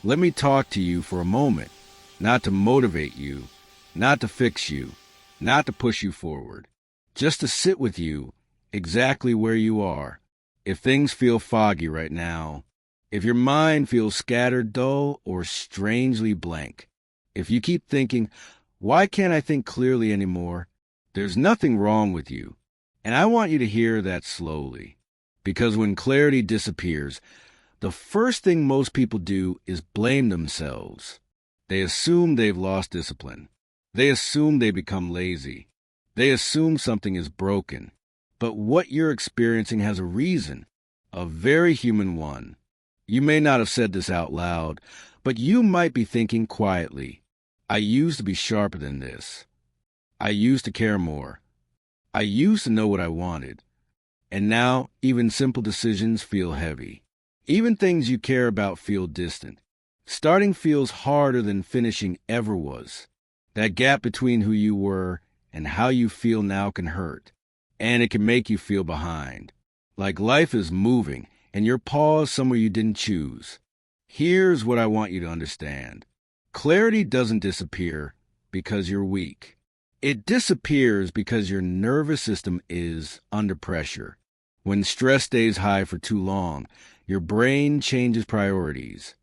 Let me talk to you for a moment, not to motivate you, not to fix you, not to push you forward, just to sit with you exactly where you are. If things feel foggy right now, if your mind feels scattered, dull, or strangely blank, if you keep thinking, why can't I think clearly anymore? There's nothing wrong with you. And I want you to hear that slowly. Because when clarity disappears, the first thing most people do is blame themselves. They assume they've lost discipline. They assume they become lazy. They assume something is broken. But what you're experiencing has a reason, a very human one. You may not have said this out loud, but you might be thinking quietly, I used to be sharper than this. I used to care more. I used to know what I wanted. And now, even simple decisions feel heavy. Even things you care about feel distant. Starting feels harder than finishing ever was. That gap between who you were and how you feel now can hurt. And it can make you feel behind. Like life is moving, and you're paused somewhere you didn't choose. Here's what I want you to understand. Clarity doesn't disappear because you're weak. It disappears because your nervous system is under pressure. When stress stays high for too long, your brain changes priorities.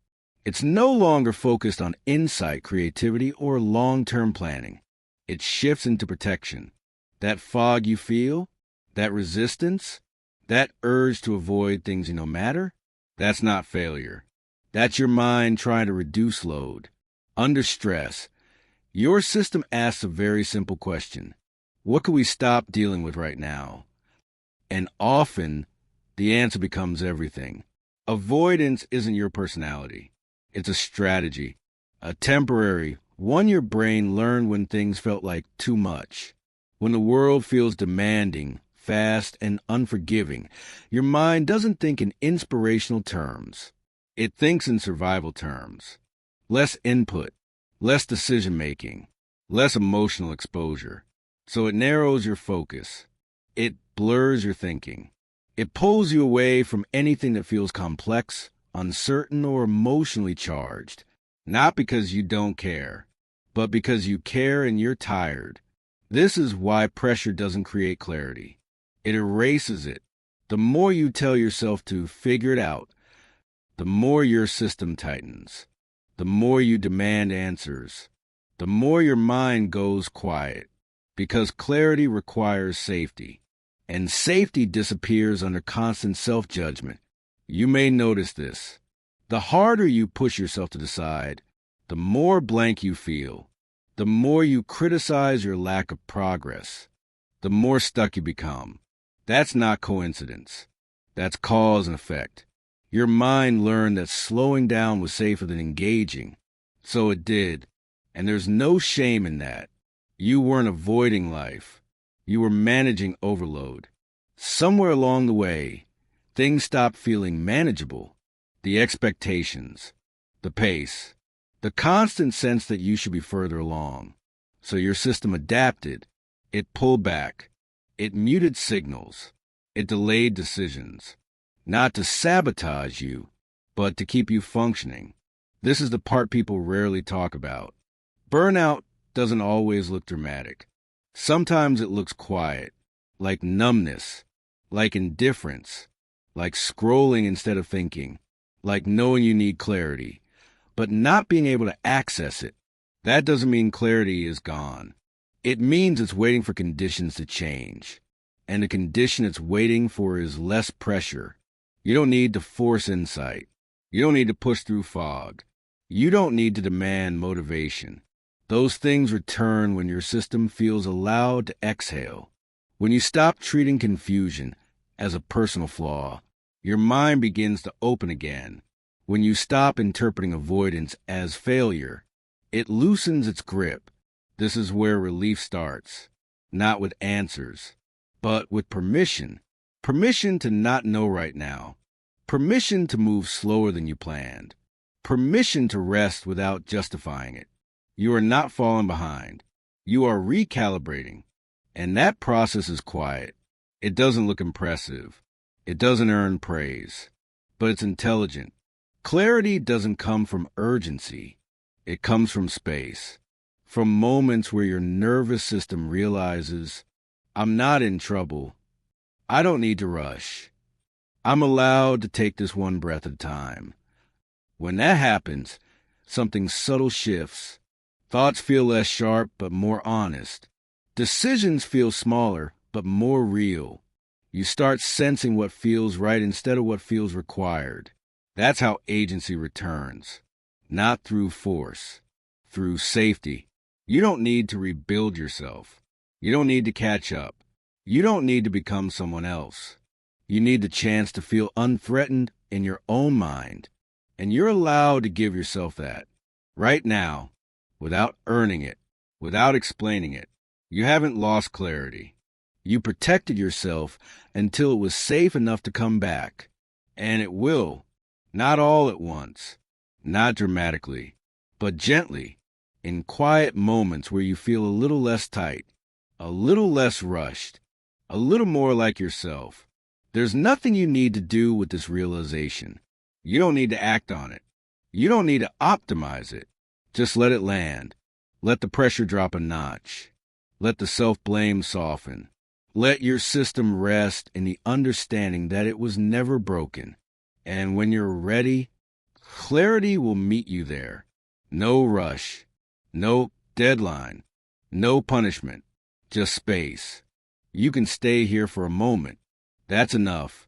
It's no longer focused on insight, creativity, or long-term planning. It shifts into protection. That fog you feel, that resistance, that urge to avoid things you know matter, that's not failure. That's your mind trying to reduce load. Under stress, your system asks a very simple question. What can we stop dealing with right now? And often, the answer becomes everything. Avoidance isn't your personality. It's a strategy, a temporary one your brain learned when things felt like too much. When the world feels demanding, fast, and unforgiving, your mind doesn't think in inspirational terms. It thinks in survival terms. Less input, less decision-making, less emotional exposure. So it narrows your focus. It blurs your thinking. It pulls you away from anything that feels complex, uncertain, or emotionally charged. Not because you don't care, but because you care and you're tired. This is why pressure doesn't create clarity. It erases it. The more you tell yourself to figure it out, the more your system tightens. The more you demand answers, the more your mind goes quiet. Because clarity requires safety. And safety disappears under constant self-judgment. You may notice this. The harder you push yourself to decide, the more blank you feel. The more you criticize your lack of progress, the more stuck you become. That's not coincidence. That's cause and effect. Your mind learned that slowing down was safer than engaging. So it did. And there's no shame in that. You weren't avoiding life. You were managing overload. Somewhere along the way, things stopped feeling manageable. The expectations, the pace, the constant sense that you should be further along. So your system adapted. It pulled back. It muted signals. It delayed decisions. Not to sabotage you, but to keep you functioning. This is the part people rarely talk about. Burnout doesn't always look dramatic. Sometimes it looks quiet, like numbness, like indifference, like scrolling instead of thinking, like knowing you need clarity, but not being able to access it. That doesn't mean clarity is gone. It means it's waiting for conditions to change. And the condition it's waiting for is less pressure. You don't need to force insight. You don't need to push through fog. You don't need to demand motivation. Those things return when your system feels allowed to exhale. When you stop treating confusion as a personal flaw, your mind begins to open again. When you stop interpreting avoidance as failure, it loosens its grip. This is where relief starts, not with answers, but with permission. Permission to not know right now. Permission to move slower than you planned. Permission to rest without justifying it. You are not falling behind. You are recalibrating. And that process is quiet. It doesn't look impressive. It doesn't earn praise. But it's intelligent. Clarity doesn't come from urgency. It comes from space, from moments where your nervous system realizes, I'm not in trouble. I don't need to rush. I'm allowed to take this one breath at a time. When that happens, something subtle shifts. Thoughts feel less sharp but more honest. Decisions feel smaller but more real. You start sensing what feels right instead of what feels required. That's how agency returns. Not through force, through safety. You don't need to rebuild yourself. You don't need to catch up. You don't need to become someone else. You need the chance to feel unthreatened in your own mind. And you're allowed to give yourself that. Right now, without earning it, without explaining it. You haven't lost clarity. You protected yourself until it was safe enough to come back. And it will. Not all at once. Not dramatically. But gently. In quiet moments where you feel a little less tight. A little less rushed. A little more like yourself. There's nothing you need to do with this realization. You don't need to act on it. You don't need to optimize it. Just let it land. Let the pressure drop a notch. Let the self-blame soften. Let your system rest in the understanding that it was never broken. And when you're ready, clarity will meet you there. No rush. No deadline. No punishment. Just space. You can stay here for a moment. That's enough.